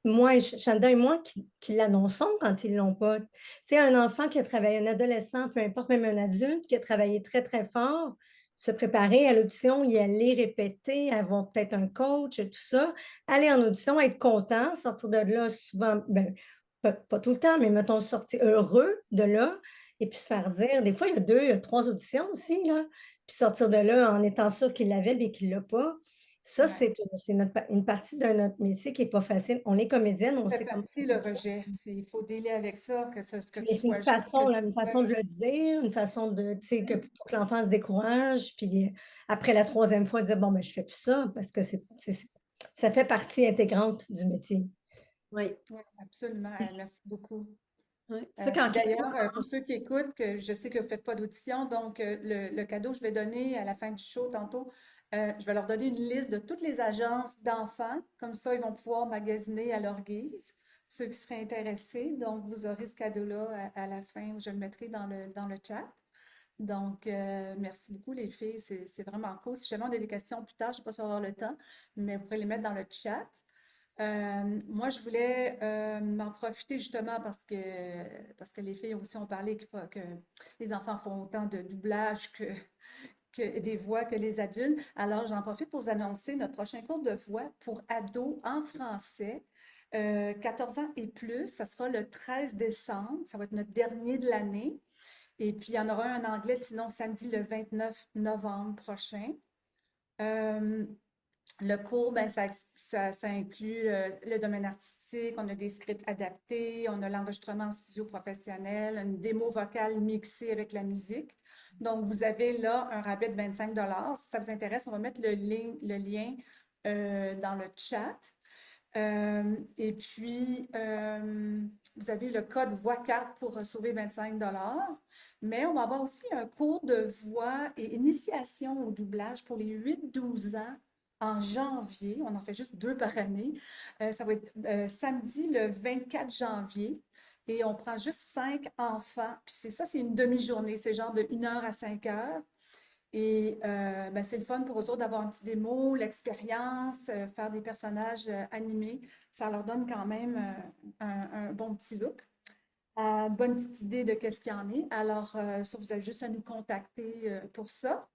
moi, Chanda et moi qui l'annonçons quand ils ne l'ont pas. Tu sais, un enfant qui a travaillé, un adolescent, peu importe, même un adulte qui a travaillé très, très fort, se préparer à l'audition, y aller répéter, avoir peut-être un coach, tout ça, aller en audition, être content, sortir de là souvent, ben, pas tout le temps, mais mettons sortir heureux de là, et puis se faire dire, des fois, il y a 2, il y a 3 auditions aussi, là, puis sortir de là en étant sûr qu'il l'avait, mais qu'il ne l'a pas. Ça, Ouais. c'est une partie de notre métier qui n'est pas facile. On est comédienne, on Ça fait sait comment partie, ça le fonctionne, rejet. Il faut dealer avec ça, que tu mais c'est sois jeune, que une tu façon de le dire, une façon de, tu sais, pour que l'enfant se décourage, puis après la troisième fois, dire, bon, ben, je fais plus ça, parce que ça fait partie intégrante du métier. Oui. Oui, absolument. Merci beaucoup. Oui. Ça, Puis quand quelqu'un d'ailleurs, pour ceux qui écoutent, que je sais que vous ne faites pas d'audition, donc le cadeau que je vais donner à la fin du show tantôt, je vais leur donner une liste de toutes les agences d'enfants. Comme ça, ils vont pouvoir magasiner à leur guise, ceux qui seraient intéressés. Donc, vous aurez ce cadeau-là à la fin, je le mettrai dans le chat. Donc, merci beaucoup les filles, c'est vraiment cool. Si jamais on a des questions plus tard, je ne sais pas si on va avoir le temps, mais vous pourrez les mettre dans le chat. Moi, je voulais m'en profiter justement parce que les filles aussi ont parlé que les enfants font autant de doublage que des voix que les adultes. Alors, j'en profite pour vous annoncer notre prochain cours de voix pour ados en français. 14 ans et plus, ça sera le 13 décembre. Ça va être notre dernier de l'année. Et puis, il y en aura un en anglais, sinon samedi le 29 novembre prochain. Euh, le cours, ben, ça inclut le domaine artistique, on a des scripts adaptés, on a l'enregistrement en studio professionnel, une démo vocale mixée avec la musique. Donc, vous avez là un rabais de 25 $. Si ça vous intéresse, on va mettre le lien dans le chat. Et puis, vous avez le code voix carte pour sauver 25 $. Mais on va avoir aussi un cours de voix et initiation au doublage pour les 8-12 ans en janvier. On en fait juste 2 par année. Ça va être samedi le 24 janvier. Et on prend juste 5 enfants. Puis c'est ça, c'est une demi-journée. C'est genre de 1 heure à 5 heures. Et ben, c'est le fun pour eux autres d'avoir un petit démo, l'expérience, faire des personnages animés. Ça leur donne quand même un bon petit look, une bonne petite idée de qu'est-ce qu'il y en est. Alors, ça, vous avez juste à nous contacter pour ça.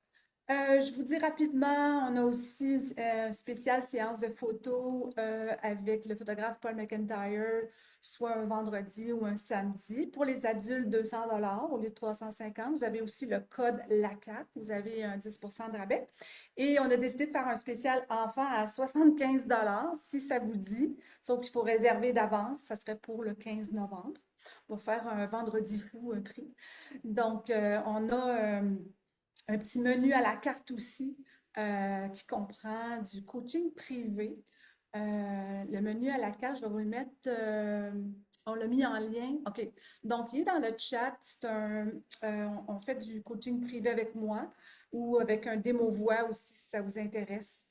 Je vous dis rapidement, on a aussi une spéciale séance de photos avec le photographe Paul McIntyre, soit un vendredi ou un samedi. Pour les adultes, 200 $ au lieu de 350. Vous avez aussi le code LACAP, vous avez un 10% de rabais. Et on a décidé de faire un spécial enfant à 75 $ si ça vous dit, sauf qu'il faut réserver d'avance, ça serait pour le 15 novembre. On va faire un vendredi fou, un prix. Donc, on a un petit menu à la carte aussi qui comprend du coaching privé. Le menu à la carte, je vais vous le mettre. On l'a mis en lien. OK. Donc, il est dans le chat. On fait du coaching privé avec moi ou avec un démo voix aussi si ça vous intéresse.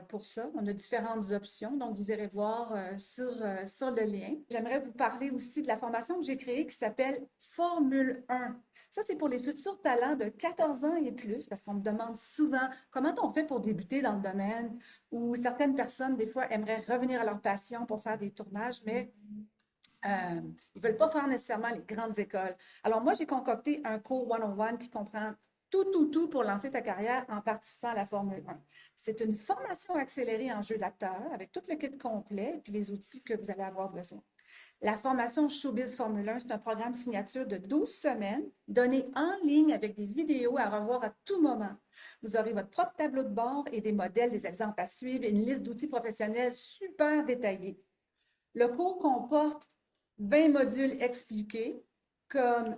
Pour ça, on a différentes options, donc vous irez voir sur le lien. J'aimerais vous parler aussi de la formation que j'ai créée qui s'appelle Formule 1. Ça, c'est pour les futurs talents de 14 ans et plus, parce qu'on me demande souvent comment on fait pour débuter dans le domaine, ou certaines personnes, des fois, aimeraient revenir à leur passion pour faire des tournages, mais ils ne veulent pas faire nécessairement les grandes écoles. Alors, moi, j'ai concocté un cours one-on-one qui comprend tout pour lancer ta carrière en participant à la Formule 1. C'est une formation accélérée en jeu d'acteur avec tout le kit complet et puis les outils que vous allez avoir besoin. La formation Showbiz Formule 1, c'est un programme signature de 12 semaines, donné en ligne avec des vidéos à revoir à tout moment. Vous aurez votre propre tableau de bord et des modèles, des exemples à suivre et une liste d'outils professionnels super détaillée. Le cours comporte 20 modules expliqués, comme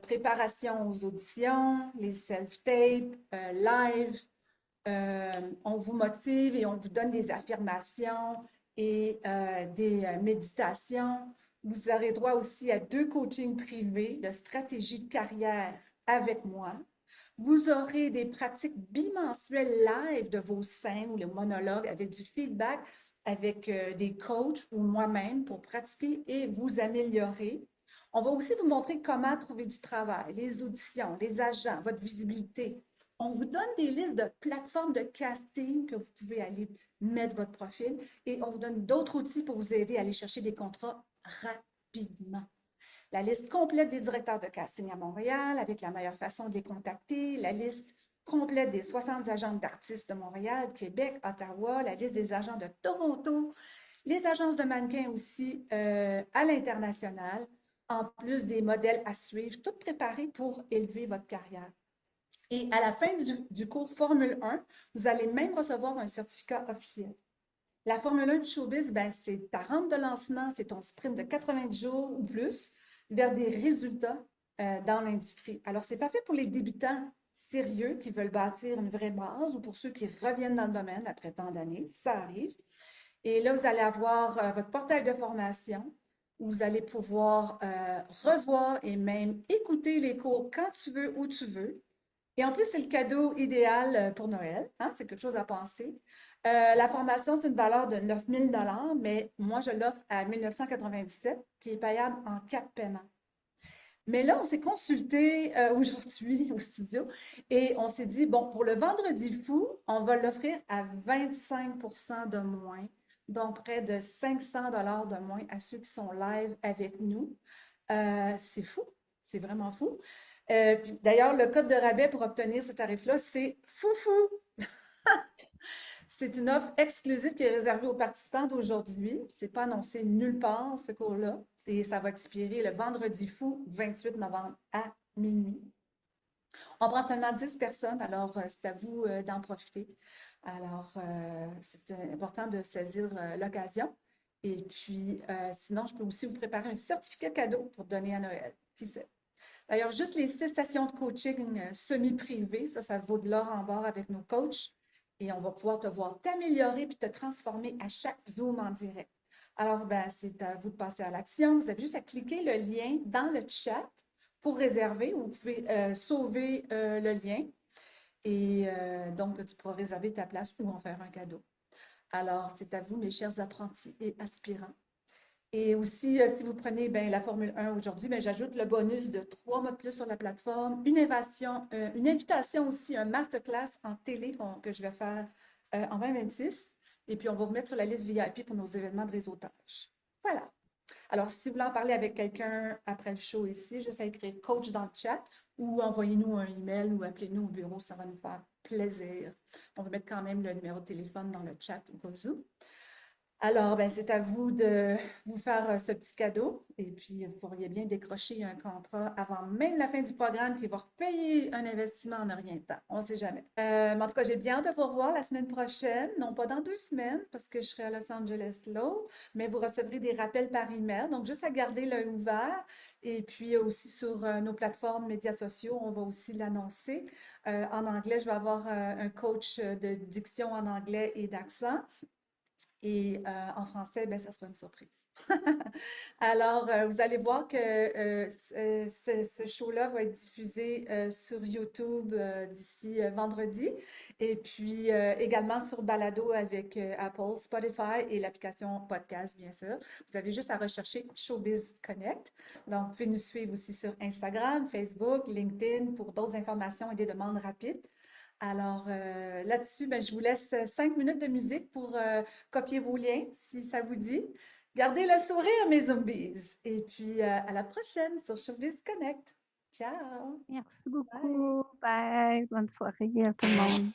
préparation aux auditions, les self-tapes, live. On vous motive et on vous donne des affirmations et des méditations. Vous aurez droit aussi à 2 coachings privés de stratégie de carrière avec moi. Vous aurez des pratiques bimensuelles live de vos scènes ou les monologues avec du feedback avec des coachs ou moi-même pour pratiquer et vous améliorer. On va aussi vous montrer comment trouver du travail, les auditions, les agents, votre visibilité. On vous donne des listes de plateformes de casting que vous pouvez aller mettre votre profil et on vous donne d'autres outils pour vous aider à aller chercher des contrats rapidement. La liste complète des directeurs de casting à Montréal avec la meilleure façon de les contacter, la liste complète des 60 agents d'artistes de Montréal, Québec, Ottawa, la liste des agents de Toronto, les agences de mannequins aussi à l'international, en plus des modèles à suivre, tout préparé pour élever votre carrière. Et à la fin du cours Formule 1, vous allez même recevoir un certificat officiel. La Formule 1 de Showbiz, ben, c'est ta rampe de lancement, c'est ton sprint de 90 jours ou plus vers des résultats dans l'industrie. Alors, c'est pas fait pour les débutants sérieux qui veulent bâtir une vraie base ou pour ceux qui reviennent dans le domaine après tant d'années. Ça arrive. Et là, vous allez avoir votre portail de formation où vous allez pouvoir revoir et même écouter les cours quand tu veux, où tu veux. Et en plus, c'est le cadeau idéal pour Noël, hein? C'est quelque chose à penser. La formation, c'est une valeur de 9 000 mais moi, je l'offre à 1 997, qui est payable en 4 paiements. Mais là, on s'est consulté aujourd'hui au studio et on s'est dit, bon, pour le vendredi fou, on va l'offrir à 25 de moins, donc près de 500 de moins à ceux qui sont live avec nous. C'est fou, c'est vraiment fou. D'ailleurs, le code de rabais pour obtenir ce tarif-là, c'est foufou. C'est une offre exclusive qui est réservée aux participants d'aujourd'hui. Ce n'est pas annoncé nulle part, ce cours-là. Et ça va expirer le vendredi fou, 28 novembre à minuit. On prend seulement 10 personnes, alors c'est à vous d'en profiter. Alors, c'est important de saisir l'occasion. Et puis, sinon, je peux aussi vous préparer un certificat cadeau pour donner à Noël. Qui sait? D'ailleurs, juste les 6 sessions de coaching semi-privées, ça vaut de l'or en barre avec nos coachs. Et on va pouvoir te voir t'améliorer puis te transformer à chaque Zoom en direct. Alors, ben, c'est à vous de passer à l'action. Vous avez juste à cliquer le lien dans le chat pour réserver. Vous pouvez sauver le lien. Et donc, tu pourras réserver ta place ou en faire un cadeau. Alors, c'est à vous, mes chers apprentis et aspirants. Et aussi, si vous prenez la Formule 1 aujourd'hui, j'ajoute le bonus de 3 mois de plus sur la plateforme, une invitation aussi, un masterclass en télé que je vais faire en 2026. Et puis, on va vous mettre sur la liste VIP pour nos événements de réseautage. Voilà. Alors, si vous voulez en parler avec quelqu'un après le show ici, juste à écrire coach dans le chat ou envoyez-nous un email ou appelez-nous au bureau, ça va nous faire plaisir. On va mettre quand même le numéro de téléphone dans le chat au cas où. Alors, c'est à vous de vous faire ce petit cadeau et puis vous pourriez bien décrocher un contrat avant même la fin du programme qui va repayer un investissement en un rien de temps. On ne sait jamais. Mais en tout cas, j'ai bien hâte de vous revoir la semaine prochaine, non pas dans 2 semaines parce que je serai à Los Angeles l'autre, mais vous recevrez des rappels par email. Donc, juste à garder l'œil ouvert et puis aussi sur nos plateformes médias sociaux, on va aussi l'annoncer. En anglais, je vais avoir un coach de diction en anglais et d'accent. Et en français, ça sera une surprise. Alors, vous allez voir que ce show-là va être diffusé sur YouTube d'ici vendredi et puis également sur Balado avec Apple, Spotify et l'application Podcast, bien sûr. Vous avez juste à rechercher Showbiz Connect. Donc, vous pouvez nous suivre aussi sur Instagram, Facebook, LinkedIn pour d'autres informations et des demandes rapides. Alors là-dessus, je vous laisse 5 minutes de musique pour copier vos liens, si ça vous dit. Gardez le sourire, mes zombies. Et puis, à la prochaine sur Showbiz Connect. Ciao! Merci Bye! beaucoup. Bye. Bonne soirée à tout le monde.